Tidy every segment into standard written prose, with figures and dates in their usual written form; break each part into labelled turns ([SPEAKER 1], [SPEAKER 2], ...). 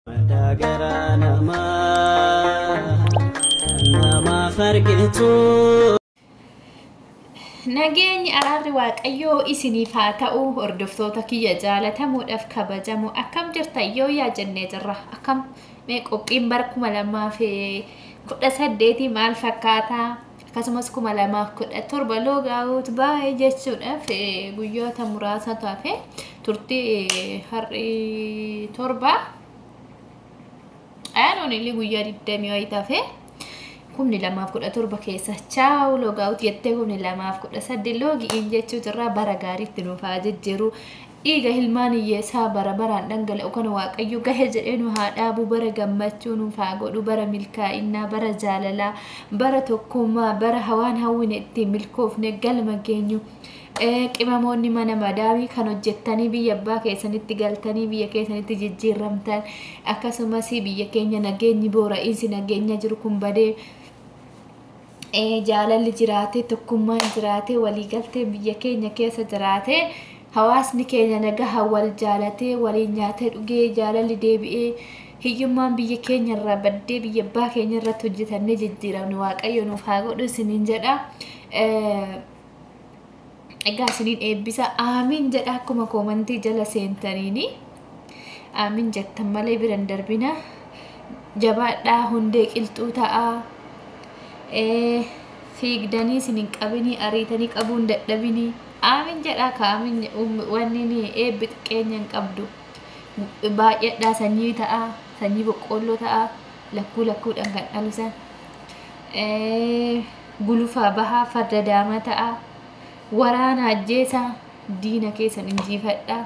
[SPEAKER 1] Dagara nama farqitu
[SPEAKER 2] Nageenyi araarri waaqayyoo isiniif haa ta'u hordoftoota kiyya jaalatamuudhaaf kabajamu akkam jirtan yoo yaa jennee jirra akkam mee qophiin bara 2018 maal fakkaata akkasumas 2017 loogaawut baay'ee jechuudhaaf guyyoota muraasa tafe turtii har'i torba aanon illee guyyaa 20 tafe kumni lamaaf 17 keessa ciao loogaawut yettee kumni lamaaf 18 loogiin jechuu jirra bara gaariitti nuuf haa jijjiiru dhiiga hilmaan hiyyeessaa bara baraan dhangala'u kan waaqayyo gahe jedhee nu haa dhaabu bara gammachuu nuuf haa godhu bara milkaa'inaa bara jaalalaa bara tokkummaa bara hawaan hawwine ittiin milkoofne galma geenyu qimamoonni mana madaamii kan hojjettanii biyya abbaa keessanitti galtanii biyya keessanitti jijjiiramtan akkasumas biyya keenya nageenyi boora'insi nageenya jiru kun badee jaalalli jiraate tokkummaan jiraate waliigaltee biyya keenya keessa jiraate hawaasni keenya nagaha wal jaalatee waliin nyaatee dhugee jaalalli deebi'ee hiyyummaan biyya keenya irraa baddee biyya abbaa keenya irratti hojjetannee jijjiiramne waaqayyo nuuf haa godhu isiniin jedha egaa isiniin eebbisa aamiin jedha akkuma koomantii jala seentaniini aamiin jettan malee biran darbina jabaadhaa hundee qilxuu ta'a fiigdanii isiniin qabinii ariitanii qabuun dadhabinii aamiin jedha kaamin wanni eebbi xiqqeenyan qabdu baay'eedhaa sanyii ta'a sanyii boqqolloo ta'a lakkuudhaan kan dhalusan gulufaa bahaa farda daamaa ta'a waraana ajjeesa diina keessan injifadha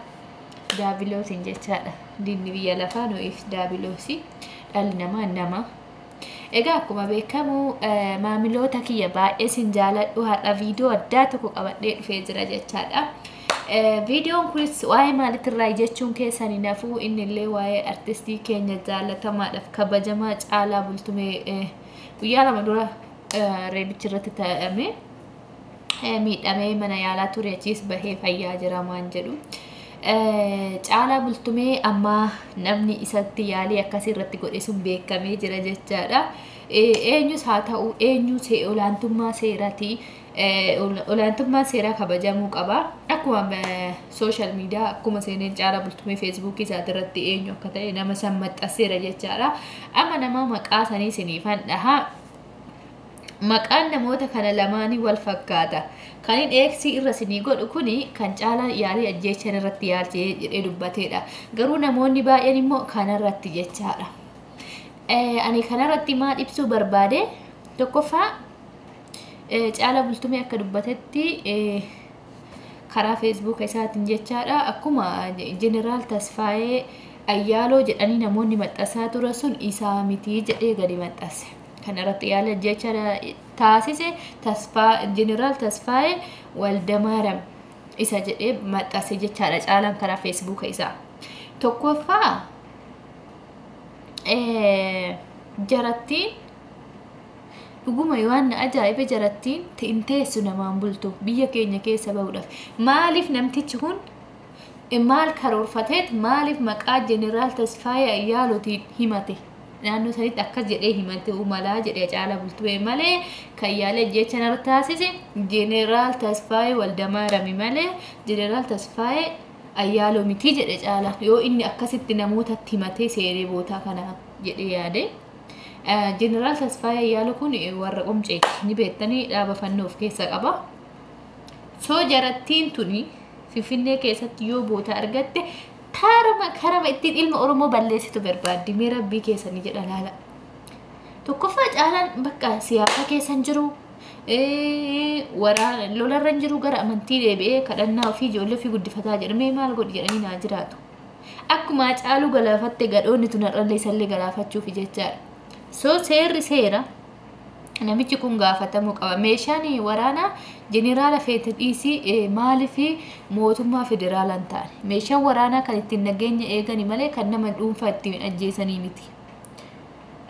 [SPEAKER 2] daabiloosin jechaadha diinni biyya lafaa nuuf daabiloosi dhalli namaa nama egaa akkuma beekamu maamiloota kiyya baay'ee sin jaaladhu har'a viidiyoo addaa tokko qabadhee dhufee jira jechaadha viidiyoon kunis waa'ee maalitirraa jechuun keessanii nafuu inni illee waa'ee artistii keenya jaalatamaadhaaf kabajamaa Caalaa Bultumee guyyaa lama dura reebichi irratti ta'ame miidhamee mana yaalaa ture achiis bahee fayyaa jira maan jedhu Caalaa Bultumee amma namni isatti yaalii akkasii irratti godhe sun beekamee jira jechaadha eenyus haa ta'u eenyus olaantummaa seeraati olaantummaa seeraa kabajamuu qaba akkuma social media akkuma seeneen Caalaa Bultumee Facebook isaati irratti eenyu akka ta'e nama san maxxanseera jechaadha amma nama maqaa sanii siniifan dhaha maqaan namoota kana lamaanii wal fakkaata kanin eeksii irra sinii godhu kuni kan Caalaan yaalii ajjeechan irratti yaalchee jedhee dubbateedha garuu namoonni baay'een immoo kanarratti jechaadha ani kanarratti maal ibsuu barbaade tokkoffaa Caalaa Bultumee akka dubbatetti karaa Facebook isaatiin jechaadha akkuma Jeneraal Tasfaayee Ayyaaloo jedhanii namoonni maxxansaa ture sun isaa miti jedhee gadi maxxanse kanarratti yaala jecha taasise Jeneraal Tasfaayee Waldamaaram isa jedhee maxxanse jechaadha Caalaan karaa Facebook isaa tokkoffaa jarattiin dhuguma waan ajaa'iba jarattiin teessu namaan bultu biyya keenya keessa bahuudhaaf maaliif namtichi kun maal karoorfateet maaliif maqaa Jeneraal Tasfaayee Ayyaalootiin himate naannoo sanitti akkas jedhee himate umalaa jedhee Caalaa Bultumee malee kan yaala jecha narra taasise Jeneraal Tasfaayee Waldamaarami malee Jeneraal Tasfaayee Ayyaaloo miti jedhe Caalaan yoo inni akkasitti namootatti himatee seeree bootaa kana jedhee yaade Jeneraal Tasfaayee Ayyaaloo kun warra qomceeti ni beektanii dhaaba fannoo of keessa qaba soo jarattiin tuni Finfinnee keessatti yoo boota argatte karama ittiin ilma Oromoo balleessitu barbaaddi mee rabbii keessanii jedha laala tokkoffaa Caalaan bakka siyaasa keessan jiru waraana lolarran jiru gara amantii deebi'ee kadhannaa ofii ijoollee ofii guddifataa jedhamee maal godhi jedhanii naa jiraatu akkuma Caaluu galaafatte gadhoonni tunarrallee isallee galaafachuuf jechaadha soo seerri seera namichi kun gaafatamuu qaba meeshaan waraanaa jeneraala feetadhiisii maaliif mootummaa federaalaan ta'an meeshaan waraanaa kan ittiin nageenya eegani malee kan nama dhuunfaa ittiin ajjeesanii miti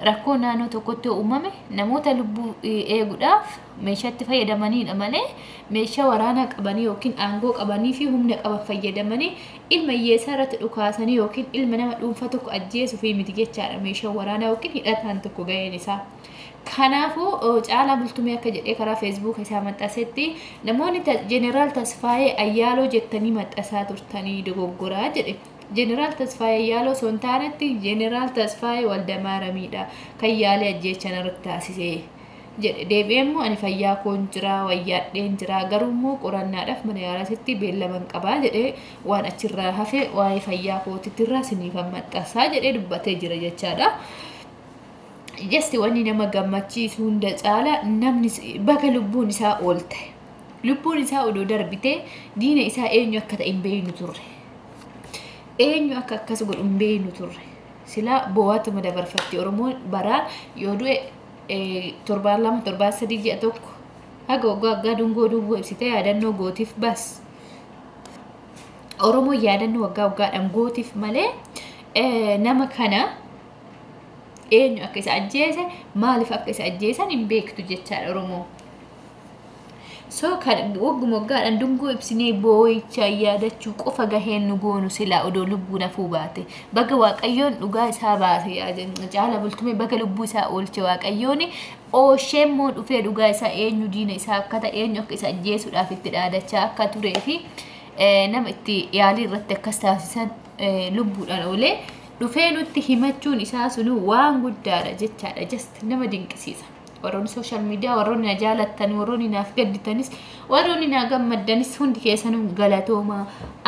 [SPEAKER 2] rakkoo naannoo tokkotti uumame namoota lubbuu eeguudhaaf meeshaatti fayyadamaniidha malee meeshaa waraanaa qabanii yookiin aangoo qabanii fi humna qaban fayyadamanii ilma hiyyeessaa irratti dhukaasanii yookiin ilma nama dhuunfaa tokko ajjeesuu fi miti jechaadha meeshaa waraanaa yookiin hidhataan tokko ga'een isaa. Kanaafuu Caalaa Bultumee akka jedhee karaa Facebook isaa maxxansetti namoonni Jeneraal Tasfaayee Ayyaaloo jettanii maxxansaa turtanii dogoggoraa jedhe. Jeneraal Tasfaayee Ayyaaloo son taanetti Jeneraal Tasfaayee Waldamaaramiidha kan yaalee ajjeechan irratti taasisee jedhe. Deebi'ee immoo ani fayyaa koon jira wayyaadheen jira garuu immoo qorannaadhaaf mana yaalaatti beellaman qabaa jedhee waan achirraa hafe waa'ee fayyaa kootitti siniifan maxxansaa jedhee dubbatee jira jechaadha. Jesti wanni nama gammachiisu hunda caala namni baga lubbuun isaa oolte. Lubbuun isaa odoo darbitee diina isaa eenyu akka ta'e hin beeknu turre. Eenyu akka akkas godhu hin beeknu turre. Silaa boo'aatuma dabarfatti Oromoon baraan yoo du'e 7 7 3 ji'a tokko haga waggaa dungoo ibsitee yaadannoo gootiif bas. Oromoon yaadannoo waggaadhaan gootiif malee nama kana eenyu akka isa ajjeese maaliif akka isa ajjeesan hin beektu jechaadha Oromoo. So kan waggaadhaan dungoo ibsinee boo'icha yaadachuu qofa gaheen nu goonu silaa odoo lubbuu nafuu baate baga Waaqayyoon dhugaa isaa baase Caalaa Bultumee baga lubbuu isaa oolche Waaqayyoon oosheemmoo dhufee dhugaa isaa eenyu diina isaa akka ta'e eenyu akka isa ajjeesuudhaaf itti dhaadachaa akka turee fi nama itti yaalii irratti akkas taasisan lubbuudhaan oolee dhufee nutti himachuun isaa sunu waan guddaadha jechaadha. Just nama dinqisiisa. Warroonni social media warroonni na jaalattan warroonni naaf gadditanis warroonni na gammadanis hundi keessanuu galatooma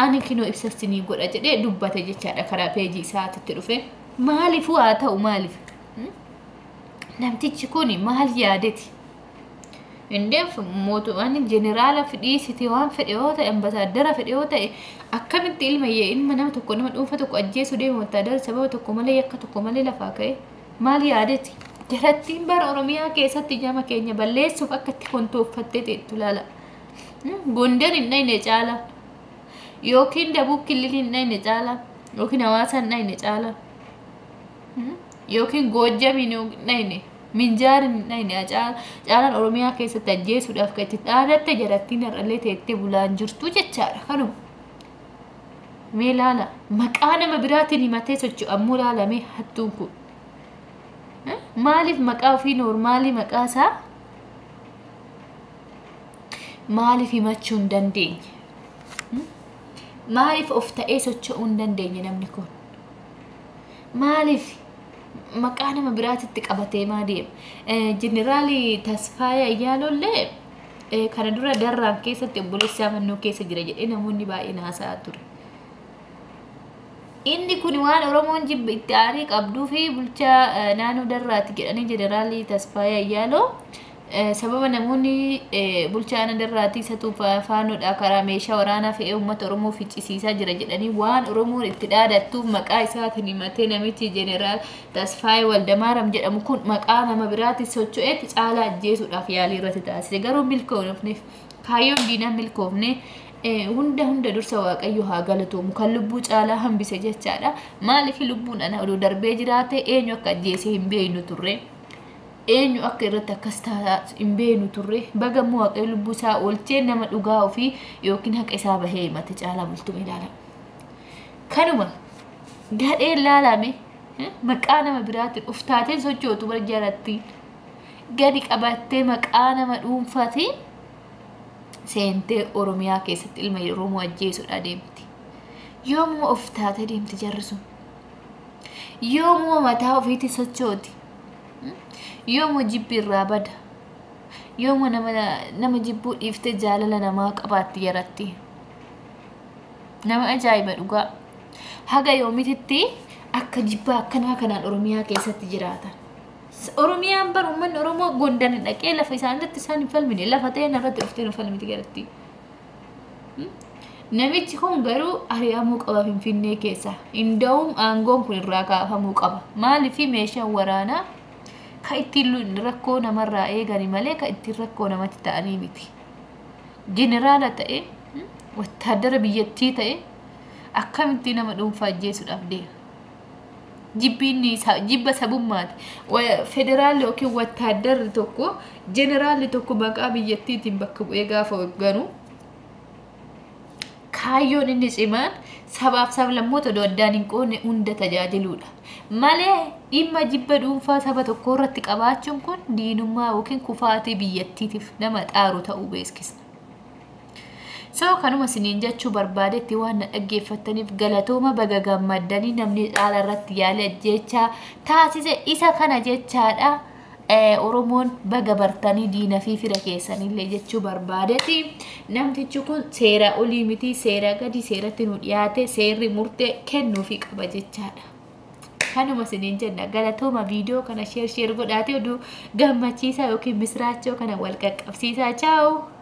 [SPEAKER 2] ani kinoo ibsasinii godha jedhee dubbate jechaadha karaa peejii isaatitti dhufe. Maaliif waa ta'u maaliif? Namtichi kun maal yaadeti? Indeef mootummaan jeneraala fidhiisite waan fedhe yoo ta'e ambasaaddara fedhe yoo ta'e akkamitti ilma nama tokko nama dhuunfa tokko ajjeesuu deemu wattaadara sababa tokko malee yakka tokko malee lafaa ka'e maal yaadeti? Jarattiin bara Oromiyaa keessatti jama keenya balleessuuf akka itti kontooffattee teettu ilaala. Gondar hin dhayne Caalaa yookiin Dabuub Kililii hin dhayne Caalaa yookiin Hawaasa hin dhayne Caalaa yookiin Goojjam hin dhayne Minjaar hin dhayne Caalaan Oromiyaa keessatti ajjeesuudhaaf kan itti dhaadatte jarattiin har'allee teettee bulaan jirtu jechaadha kanuma. Mee ilaala maqaa nama biraatiin himatee socho'u ammoo ilaalamee hattuun kun. Maaliif maqaa ofii normaalii maqaa isaa maaliif himachuu hin dandeenye? Maaliif of ta'ee socho'uu hin dandeenye namni kun? Maaliif maqaa nama biraatitti qabatee maa deema? Jeneraali Tasfaayee Ayyaaloollee kana dura darraan keessatti obboleessi amannoo keessa jira jedhee namoonni baay'een haasa'aa ture. Inni kun waan Oromoon jibba itti aarii qabduu fi bulchaa naannoo darraatti jedhanii Jeneraali Tasfaayee Ayyaaloo sababa namoonni bulchaa naannoo darraatti isatu faanoodha karaa meeshaa waraanaa fe'ee uummata Oromoo ficcisiisaa jira jedhanii waan Oromoon itti dhaadattuuf maqaa isaatiin himatee namichi Jeneraal Tasfaayee Waldamaaram jedhamu kun maqaa nama biraatti socho'eetti Caalaa ajjeesuudhaaf yaalii irratti taasise garuu milkoofneef kaayyoon diinaa milkoofne hunda dursa Waaqayyo haa galatoomu kan lubbuu Caalaa hambise jechaadha. Maaliif lubbuun ana odoo darbee jiraate eenyu akka ajjeesee hin beeknu turre eenyu akka irratti akkas taasisu hin beeknu turre baga immoo Waaqayyo lubbuu isaa oolchee nama dhugaa ofii yookiin haqa isaa bahee himate Caalaa Bultumee ilaala. Kanuma gadhee ilaalame maqaa nama biraatiin uftaateen sochootu bara jaalattiin gadi qabattee maqaa nama dhuunfaatiin seentee Oromiyaa keessatti ilma Oromoo ajjeesuudha deemti. Yoomuma of taatee deemti jarri sun. Yoomuma mataa ofiitti sochooti. Yoomuma jibbi irraa bada. Yoomuma nama jibbuu dhiiftee jaalala namaa qabaatti jaratti. Nama ajaa'iba dhugaa. Haga yoomititti akka jibbaa akkanaa kanaan Oromiyaa keessatti jiraatan. Oromiyaan bar uummanni Oromoo Gondar dhaqee lafa isaanitti isaan hin falmine lafa ta'een irratti dhuftee hin falmiti garatti. Namichi kun garuu ari'amuu qaba Finfinnee keessa. Inda'uun aangoon kun irraa kaafamuu qaba. Maaliif meeshaan waraanaa kan ittiin rakkoo namarraa eegani malee kan ittiin rakkoo namatti ta'anii miti. Jeneraala ta'e wattaaddara biyyattii ta'e akkamitti nama dhuunfaa ajjeesuudhaaf deema? jibba sabummaati. Federaal yookiin wattaaddarri tokko jeneraalli tokko maqaa biyyattiitiin bakka bu'ee gaafa hogganu kaayyoon inni cimaan sabaaf sablammoota addaan hin qoonne hunda tajaajiluudha. Malee dhimma jibba dhuunfaa saba tokko irratti qabaachuun kun diinummaa yookiin kufaatii biyyattiitiif nama xaaru ta'uu beeksisa. Kanuma siniin jechuu barbaadetti waan dhaggeeffataniif galatooma baga gammaddanii namni caala irratti yaale ajjechaa taasise isa kana jechaadha. Oromoon baga bartanii diina fi fira keessanillee jechuu barbaadetti namtichi kun seera olii miti seera gadi seeratti nu dhiyaate seerri murtee kennuufi qaba jechaadha. Kanuma siniin jenna galatooma viidiyoo kana sheer godhaatee oduu gammachiisaa yookiin misraachoo kana wal qaqqabsiisaa. Ciao.